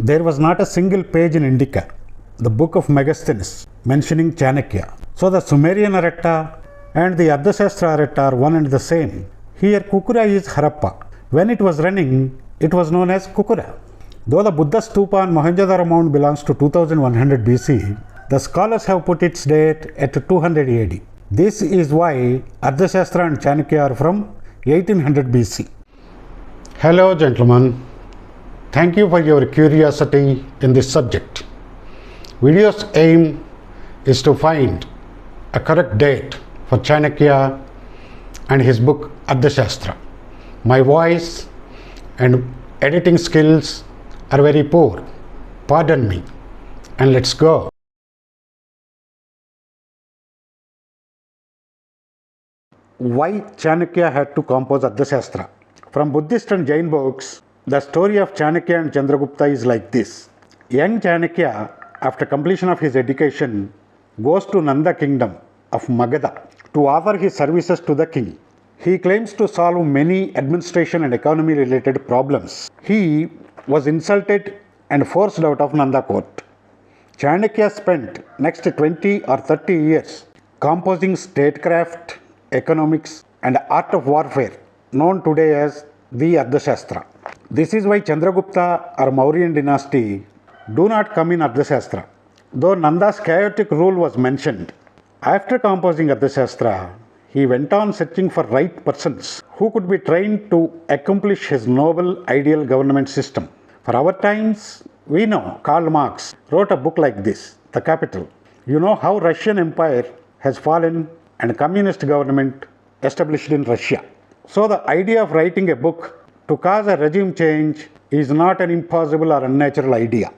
There was not a single page in Indica, the book of Maghastenes, mentioning Chanakya. So the Sumerian Aratta and the Arthashastra Aratta are one and the same. Here Kukura is Harappa. When it was running, it was known as Kukura. Though the Buddha Stupa on Mohenjo-daro mound belongs to 2100 BC, the scholars have put its date at 200 AD. This is why Arthashastra and Chanakya are from 1800 BC. Hello gentlemen, thank you for your curiosity in this subject. Video's aim is to find a correct date for Chanakya and his book Arthashastra. My voice and editing skills are very poor, pardon me, and let's go. Why Chanakya had to compose Arthashastra? From Buddhist and Jain books, the story of Chanakya and Chandragupta is like this. Young Chanakya, after completion of his education, goes to Nanda kingdom of Magadha to offer his services to the king. He claims to solve many administration and economy related problems. He was insulted and forced out of Nanda court. Chanakya spent next 20 or 30 years composing statecraft, economics and art of warfare, known today as the Arthashastra. This is why Chandragupta or Mauryan dynasty do not come in Arthashastra. Though Nanda's chaotic rule was mentioned, after composing Arthashastra, he went on searching for right persons who could be trained to accomplish his noble ideal government system. For our times, we know Karl Marx wrote a book like this, The Capital. You know how Russian Empire has fallen and communist government established in Russia. So the idea of writing a book to cause a regime change is not an impossible or unnatural idea.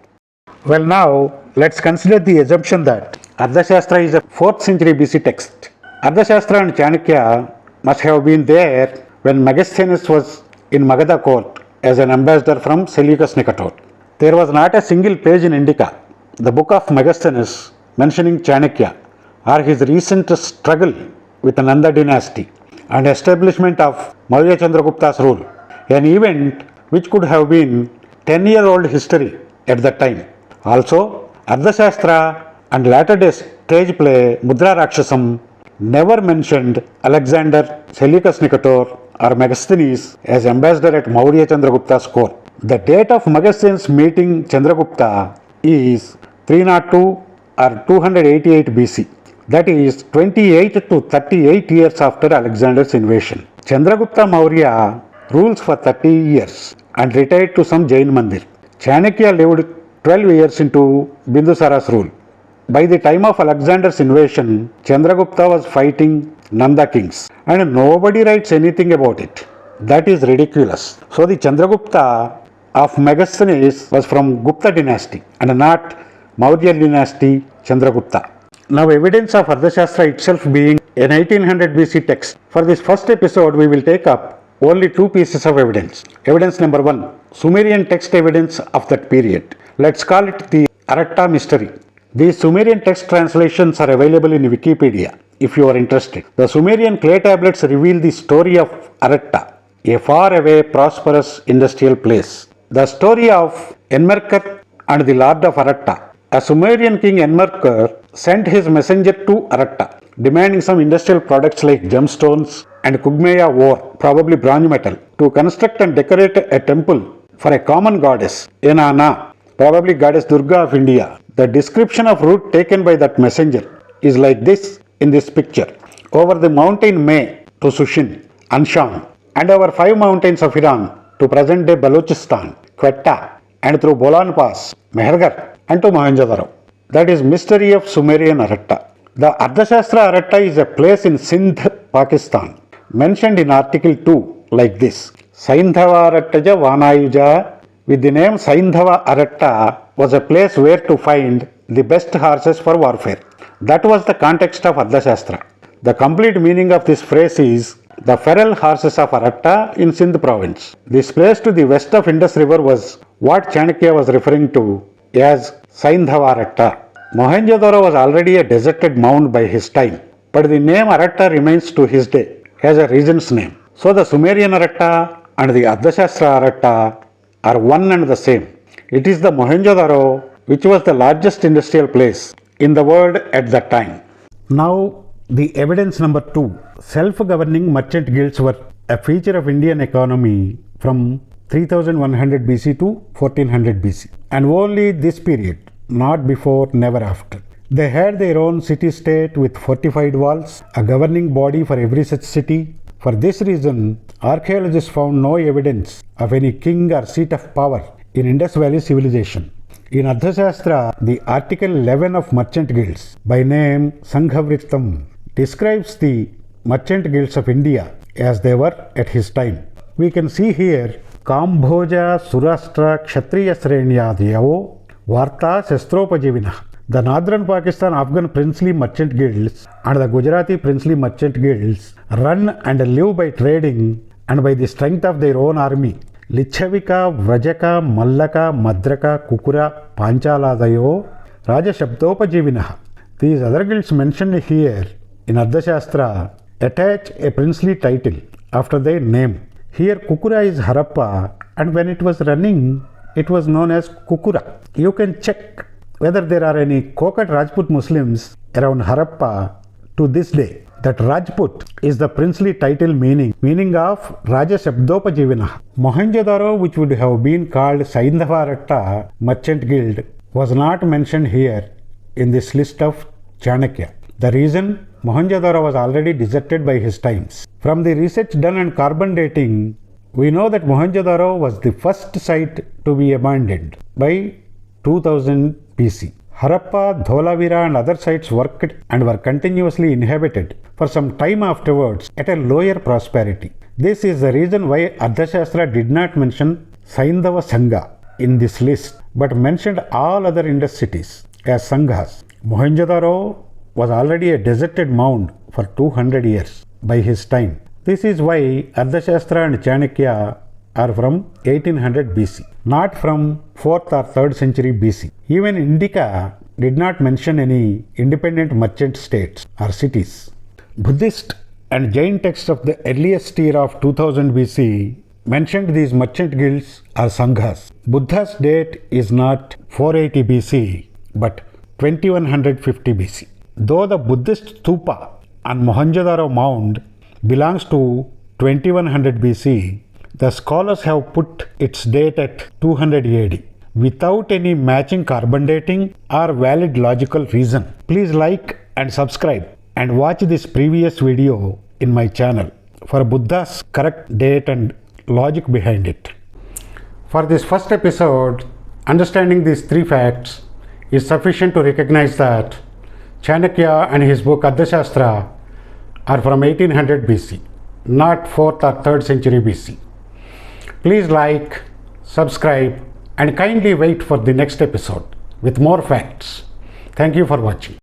Well, now let's consider the assumption that Arthashastra is a 4th century BC text. Arthashastra and Chanakya must have been there when Maghastenes was in Magadha court as an ambassador from Seleucus Nicator. There was not a single page in Indica, the book of Maghastenes, mentioning Chanakya or his recent struggle with the Nanda dynasty and establishment of Maurya Chandragupta's rule, an event which could have been 10-year-old history at that time. Also, Arthashastra and latter-day stage play Mudra Rakshasam never mentioned Alexander, Seleucus Nicator or Maghastenes as ambassador at Maurya Chandragupta's court. The date of Maghastenes meeting Chandragupta is 302 or 288 BC. That is 28 to 38 years after Alexander's invasion. Chandragupta Maurya rules for 30 years and retired to some Jain mandir. Chanakya lived 12 years into Bindusara's rule. By the time of Alexander's invasion, Chandragupta was fighting Nanda kings and nobody writes anything about it. That is ridiculous. So the Chandragupta of Maghastenes was from Gupta dynasty and not Maurya dynasty Chandragupta. Now evidence of Arthashastra itself being an 1800 BC text. For this first episode we will take up only 2 pieces of evidence. Evidence number 1, Sumerian text evidence of that period. Let's call it the Aratta mystery. These Sumerian text translations are available in Wikipedia if you are interested. The Sumerian clay tablets reveal the story of Aratta, a faraway, prosperous industrial place. The story of Enmerkar and the Lord of Aratta. A Sumerian king Enmerkar sent his messenger to Aratta, demanding some industrial products like gemstones and Kugmeya ore, probably bronze metal, to construct and decorate a temple for a common goddess, Enana, probably goddess Durga of India. The description of route taken by that messenger is like this in this picture. Over the mountain May to Sushin, Anshan, and over 5 mountains of Iran to present-day Balochistan, Quetta, and through Bolan Pass, Mehergarh, and to Mohenjo-daro. That is mystery of Sumerian Aratta. The Arthashastra Aratta is a place in Sindh, Pakistan, mentioned in Article 2 like this. Saindhava Arattaja Vanayuja. With the name Saindhava Aratta was a place where to find the best horses for warfare. That was the context of Arthashastra. The complete meaning of this phrase is the feral horses of Aratta in Sindh province. This place to the west of Indus river was what Chanakya was referring to as Saindhava Aratta. Mohenjo-daro was already a deserted mound by his time, but the name Aratta remains to his day as a region's name. So the Sumerian Aratta and the Arthashastra Aratta are one and the same. It is the Mohenjo-daro which was the largest industrial place in the world at that time. Now, the evidence number 2. Self-governing merchant guilds were a feature of Indian economy from 3100 BC to 1400 BC, and only this period, not before, never after. They had their own city-state with fortified walls, a governing body for every such city. For this reason, archaeologists found no evidence of any king or seat of power in Indus Valley civilization. In Arthashastra, the Article 11 of merchant guilds, by name Sanghavrittam, describes the merchant guilds of India as they were at his time. We can see here Kambhoja Surashtra Kshatriya Srenyadhyavo Varta Shastropajivina. The northern Pakistan Afghan princely merchant guilds and the Gujarati princely merchant guilds run and live by trading and by the strength of their own army. Lichavika, Vrajaka, Mallaka, Madraka, Kukura, Panchaladayo, Rajashabdopajivinaha. These other guilds mentioned here in Arthashastra attach a princely title after their name. Here Kukura is Harappa, and when it was running, it was known as Kukura. You can check whether there are any Kokat Rajput Muslims around Harappa to this day. That Rajput is the princely title meaning of Raja Shabdopajivina. Mohenjo-daro, which would have been called Saindhava-Aratta merchant guild, was not mentioned here in this list of Chanakya. The reason, Mohenjo-daro was already deserted by his times. From the research done on carbon dating, we know that Mohenjo-daro was the first site to be abandoned by 2000 BC. Harappa, Dholavira and other sites worked and were continuously inhabited for some time afterwards at a lower prosperity. This is the reason why Arthashastra did not mention Saindhava Sangha in this list, but mentioned all other Indus cities as Sanghas. Mohenjo-daro was already a deserted mound for 200 years by his time. This is why Arthashastra and Chanakya are from 1800 BC, not from 4th or 3rd century BC. Even Indica did not mention any independent merchant states or cities. Buddhist and Jain texts of the earliest year of 2000 BC mentioned these merchant guilds or sanghas. Buddha's date is not 480 BC but 2150 BC. Though the Buddhist stupa on Mohenjo-daro mound belongs to 2100 BC, the scholars have put its date at 200 AD without any matching carbon dating or valid logical reason. Please like and subscribe and watch this previous video in my channel for Buddha's correct date and logic behind it. For this first episode, understanding these 3 facts is sufficient to recognize that Chanakya and his book Arthashastra are from 1800 BC, not 4th or 3rd century BC. Please like, subscribe and kindly wait for the next episode with more facts. Thank you for watching.